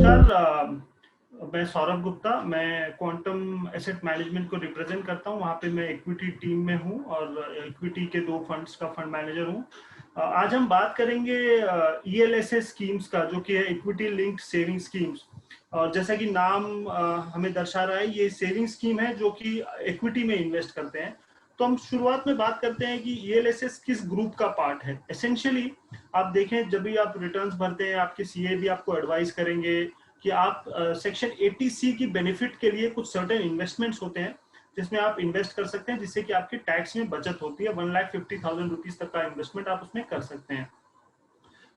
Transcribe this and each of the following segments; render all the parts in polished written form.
नमस्कार। मैं सौरभ गुप्ता, मैं क्वांटम एसेट मैनेजमेंट को रिप्रेजेंट करता हूं। वहां पे मैं इक्विटी टीम में हूं और इक्विटी के 2 फंड्स का फंड मैनेजर हूं। आज हम बात करेंगे ईएलएसएस स्कीम्स का, जो कि है इक्विटी लिंक्ड सेविंग स्कीम्स। और जैसा कि नाम हमें दर्शा रहा है, ये सेविंग स्कीम है जो कि इक्विटी में इन्वेस्ट करते हैं। तो हम शुरुआत में बात करते हैं कि ईएलएसएस किस ग्रुप का पार्ट है। एसेंशियली आप देखें, जब भी आप रिटर्न्स भरते हैं, आपके सीए भी आपको एडवाइस करेंगे कि आप सेक्शन 80C की बेनिफिट के लिए कुछ सर्टेन इन्वेस्टमेंट्स होते हैं जिसमें आप इन्वेस्ट कर सकते हैं, जिससे कि आपके टैक्स में बचत होती है। 1,50,000 रुपीज तक का इन्वेस्टमेंट आप उसमें कर सकते हैं।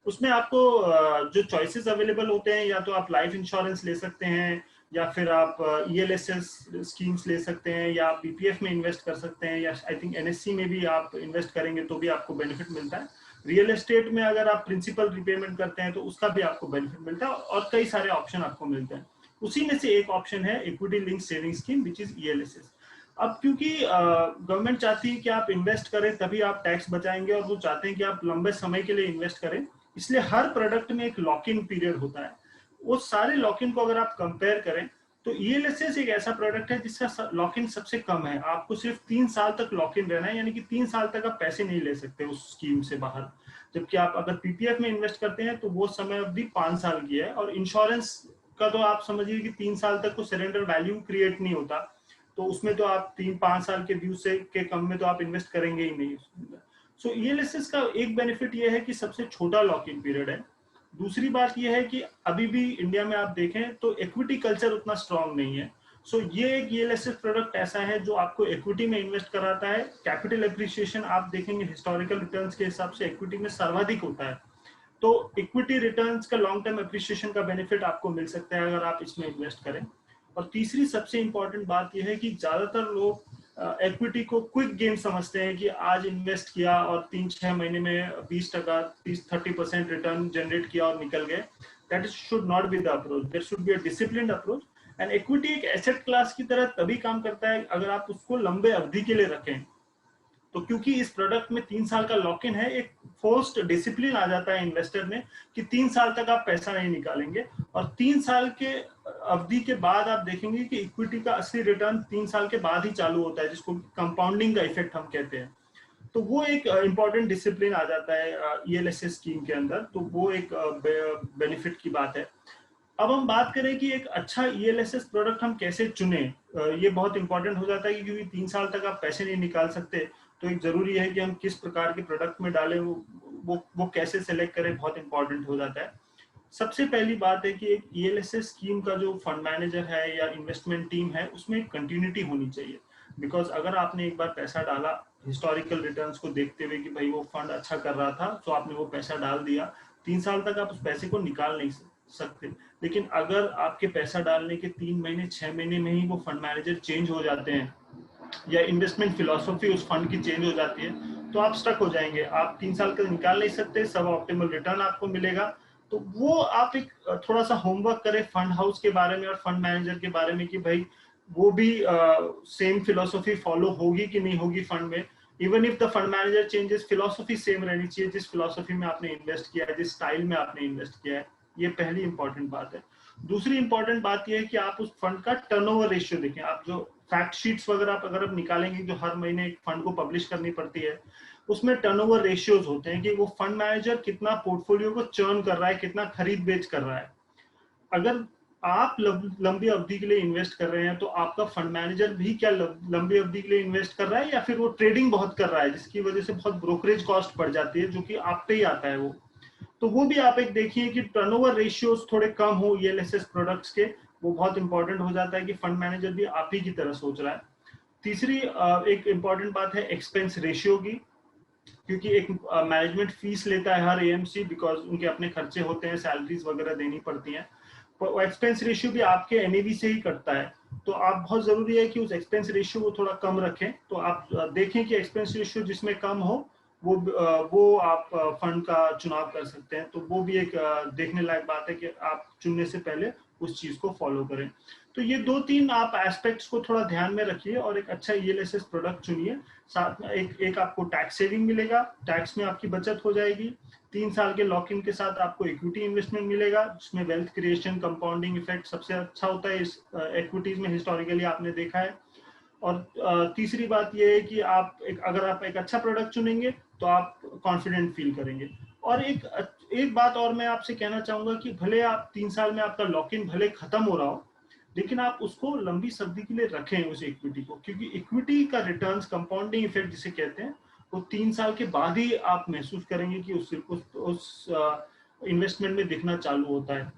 उसमें आपको जो चॉइसेस अवेलेबल होते हैं, या तो आप लाइफ इंश्योरेंस ले सकते हैं, या फिर आप ईएलएसएस स्कीम्स ले सकते हैं, या आप बीपीएफ में इन्वेस्ट कर सकते हैं, या आई थिंक एनएससी में भी आप इन्वेस्ट करेंगे तो भी आपको बेनिफिट मिलता है। रियल एस्टेट में अगर आप प्रिंसिपल रिपेमेंट करते हैं तो उसका भी आपको बेनिफिट मिलता है, और कई सारे ऑप्शन आपको मिलते हैं। उसी में से एक ऑप्शन है equity link saving scheme, which is ELSS. अब क्योंकि गवर्नमेंट चाहती है कि आप इन्वेस्ट करें तभी आप टैक्स बचाएंगे, और वो चाहते हैं कि आप लंबे समय के लिए इन्वेस्ट करें, इसलिए हर प्रोडक्ट में एक लॉक इन पीरियड होता है। वो सारे लॉक इन को अगर आप कंपेयर करें तो ईएलएसएस एक ऐसा प्रोडक्ट है जिसका लॉक इन सबसे कम है। आपको सिर्फ 3 साल तक लॉक इन रहना है, यानी कि 3 साल तक आप पैसे नहीं ले सकते उस स्कीम से बाहर। जबकि आप अगर पीपीएफ में इन्वेस्ट करते हैं तो वो समय अवधि 5 साल की है। और इंश्योरेंस का तो आप समझिए कि 3 साल तक को सरेंडर वैल्यू क्रिएट नहीं होता, तो उसमें तो आप 3-5 साल के व्यू से के कम में तो आप इन्वेस्ट करेंगे ही नहीं। सो ईएलएसएस का एक बेनिफिट ये है कि सबसे छोटा लॉक इन पीरियड है। दूसरी बात यह है कि अभी भी इंडिया में आप देखें तो इक्विटी कल्चर उतना स्ट्रांग नहीं है। सो ये एक ईएलएसएस प्रोडक्ट ऐसा है जो आपको इक्विटी में इन्वेस्ट कराता है। कैपिटल एप्रिसिएशन आप देखेंगे हिस्टोरिकल रिटर्न्स के हिसाब से इक्विटी में सर्वाधिक होता है। तो इक्विटी रिटर्न्स का लॉन्ग टर्म एप्रिसिएशन का बेनिफिट आपको मिल सकता है अगर आप इसमें इन्वेस्ट करें। और तीसरी सबसे इंपॉर्टेंट बात यह है कि ज्यादातर लोग इक्विटी को क्विक गेम समझते हैं कि आज इन्वेस्ट किया और 3-6 महीने में 20%, 30% रिटर्न जनरेट किया और निकल गए। That should not be the approach. There should be a disciplined approach. And equity एक एसेट क्लास की तरह तभी काम करता है अगर आप उसको लंबे अवधि के लिए रखें। तो क्योंकि इस प्रोडक्ट में 3 साल का लॉक इन है, एक फोर्स्ड डिसिप्लिन आ जाता है इन्वेस्टर में कि 3 साल तक आप पैसा नहीं निकालेंगे। और 3 साल के अवधि के बाद आप देखेंगे कि इक्विटी का असली रिटर्न 3 साल के बाद ही चालू होता है, जिसको कंपाउंडिंग का इफेक्ट हम कहते हैं। तो वो एक इंपॉर्टेंट डिसिप्लिन आ जाता है ईएलएसएस स्कीम के अंदर। तो वो एक बेनिफिट की बात है। अब हम बात करें कि एक अच्छा ईएलएसएस प्रोडक्ट हम कैसे चुने, ये बहुत इंपॉर्टेंट हो जाता है क्योंकि 3 साल तक आप पैसे नहीं निकाल सकते। तो एक जरूरी है कि हम किस प्रकार के प्रोडक्ट में डालें, वो कैसे सेलेक्ट करें, बहुत इंपॉर्टेंट हो जाता है। सबसे पहली बात है कि एक ईएलएसएस स्कीम का जो फंड मैनेजर है या इन्वेस्टमेंट टीम है, उसमें एक कंटिन्यूटी होनी चाहिए। बिकॉज अगर आपने एक बार पैसा डाला हिस्टोरिकल रिटर्न्स को देखते हुए कि भाई वो फंड अच्छा कर रहा था, तो आपने वो पैसा डाल दिया, 3 साल तक आप उस पैसे को निकाल नहीं सकते। लेकिन अगर आपके पैसा डालने के 3 महीने 6 महीने में ही वो फंड मैनेजर चेंज हो जाते हैं, या इन्वेस्टमेंट फिलॉसफी उस फंड की चेंज हो जाती है, तो आप स्टक हो जाएंगे। आप 3 साल का निकाल नहीं सकते, सब ऑप्टिमल रिटर्न आपको मिलेगा। तो वो आप एक थोड़ा सा होमवर्क करें फंड हाउस के बारे में और फंड मैनेजर के बारे में कि भाई वो भी सेम फिलॉसफी फॉलो होगी कि नहीं होगी फंड में। Even if the fund manager changes, philosophy same रहनी चाहिए, जिस फिलॉसफी में आपने इन्वेस्ट किया है, जिस स्टाइल में आपने इन्वेस्ट किया है। ये पहली इंपॉर्टेंट बात है। दूसरी इंपॉर्टेंट बात यह है कि आप उस फंड का टर्नओवर रेशियो देखें। आप जो फैक्ट शीट्स वगैरह अगर आप निकालेंगे, जो हर महीने एक फंड को पब्लिश करनी पड़ती है, उसमें टर्नओवर रेशियोज होते हैं कि वो फंड मैनेजर कितना पोर्टफोलियो को चर्न कर रहा है, कितना खरीद बेच कर रहा है। अगर आप लंबी अवधि के लिए इन्वेस्ट कर रहे हैं तो आपका फंड मैनेजर भी क्या लंबी अवधि के लिए इन्वेस्ट कर रहा है, या फिर वो ट्रेडिंग बहुत कर रहा है जिसकी वजह से बहुत ब्रोकरेज कॉस्ट पड़ जाती है, जो कि आप पे ही आता है वो। तो वो भी आप एक देखिए कि टर्नओवर रेशियोज थोड़े कम हो ईएलएसएस प्रोडक्ट्स के। वो बहुत इंपॉर्टेंट हो जाता है कि फंड मैनेजर भी आप ही की तरह सोच रहा है। तीसरी एक इंपॉर्टेंट बात है एक्सपेंस रेशियो की, क्योंकि एक मैनेजमेंट फीस लेता है हर एएमसी, बिकॉज उनके अपने खर्चे होते हैं, सैलरीज वगैरह देनी पड़ती हैं। तो एक्सपेंस रेशियो भी आपके एनएवी से ही कटता है। तो आप बहुत जरूरी है कि उस एक्सपेंस रेशियो को थोड़ा कम रखें। तो आप देखें कि एक्सपेंस रेशियो जिसमें कम हो वो आप फंड का चुनाव कर सकते हैं। तो वो भी एक देखने लायक बात है कि आप चुनने से पहले उस चीज को फॉलो करें। तो ये 2-3 आप एस्पेक्ट्स को थोड़ा ध्यान में रखिए और एक अच्छा ईएलएसएस प्रोडक्ट चुनिए। साथ में एक आपको टैक्स सेविंग मिलेगा, टैक्स में आपकी बचत हो जाएगी। 3 साल के लॉक इन के साथ आपको इक्विटी इन्वेस्टमेंट मिलेगा, जिसमें वेल्थ क्रिएशन, कंपाउंडिंग इफेक्ट सबसे अच्छा होता है इस इक्विटीज में, हिस्टोरिकली आपने देखा है। और तीसरी बात यह है कि अगर आप एक अच्छा प्रोडक्ट चुनेंगे तो आप कॉन्फिडेंट फील करेंगे। और एक बात और मैं आपसे कहना चाहूंगा कि भले आप 3 साल में आपका लॉक इन भले खत्म हो रहा हो, लेकिन आप उसको लंबी अवधि के लिए रखें उस इक्विटी को, क्योंकि इक्विटी का रिटर्न्स, कंपाउंडिंग इफेक्ट जिसे कहते हैं, वो 3 साल के बाद ही आप महसूस करेंगे कि उस इन्वेस्टमेंट में दिखना चालू होता है।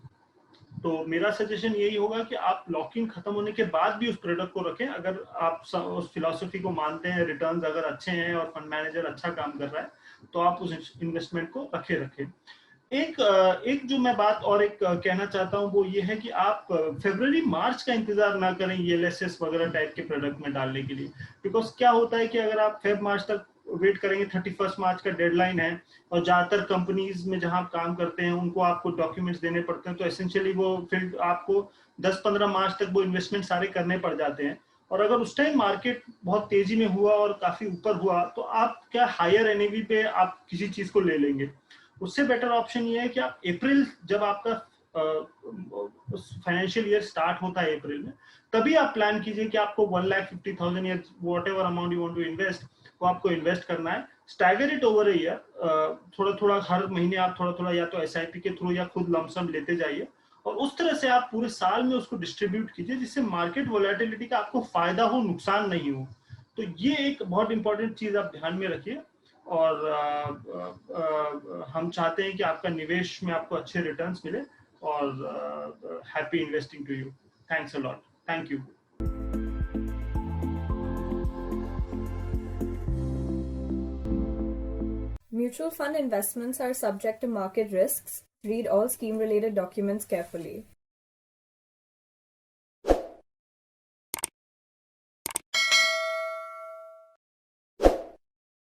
तो मेरा सजेशन यही होगा कि आप लॉक इन खत्म होने के बाद भी उस प्रोडक्ट को रखें, अगर आप उस फिलॉसफी को मानते हैं, रिटर्न्स अगर अच्छे हैं और फंड मैनेजर अच्छा काम कर रहा है, तो आप उस इन्वेस्टमेंट को रखें। एक जो मैं बात और कहना चाहता हूं वो ये है कि आप फरवरी मार्च का इंतजार ना करें ईएलएसएस वगैरह टाइप के प्रोडक्ट में डालने के लिए। बिकॉज क्या होता है कि अगर आप फेब मार्च तक वेट करेंगे, 31 मार्च का डेडलाइन है, और ज्यादातर कंपनीज में जहां आप काम करते हैं उनको आपको डॉक्यूमेंट्स देने पड़ते हैं, तो एसेंशियली वो फिर आपको 10-15 मार्च तक वो इन्वेस्टमेंट सारे करने पड़ जाते हैं। और अगर उस टाइम मार्केट बहुत तेजी में हुआ और काफी ऊपर हुआ, तो आप क्या हायर एनएवी पे आप किसी चीज को ले लेंगे। उससे बेटर ऑप्शन ये है कि आप अप्रैल, जब आपका फाइनेंशियल ईयर स्टार्ट होता है अप्रैल में, तभी आप प्लान कीजिए कि आपको 1,50,000 या whatever amount you want to invest, वो आपको इन्वेस्ट करना है। Stagger it over a year, थोड़ा थोड़ा हर महीने आप थोड़ा थोड़ा या तो एसआईपी के थ्रू या खुद लमसम लेते जाइए, और उस तरह से आप पूरे साल में उसको डिस्ट्रीब्यूट कीजिए, जिससे मार्केट वोलेटिलिटी का आपको फायदा हो, नुकसान नहीं हो। तो ये एक बहुत इंपॉर्टेंट चीज आप ध्यान में रखिए। और हम चाहते हैं कि आपका निवेश में आपको अच्छे रिटर्न्स मिले। और happy investing to you. Thanks a lot. Thank you. Mutual fund investments are subject to market risks. Read all scheme-related documents carefully.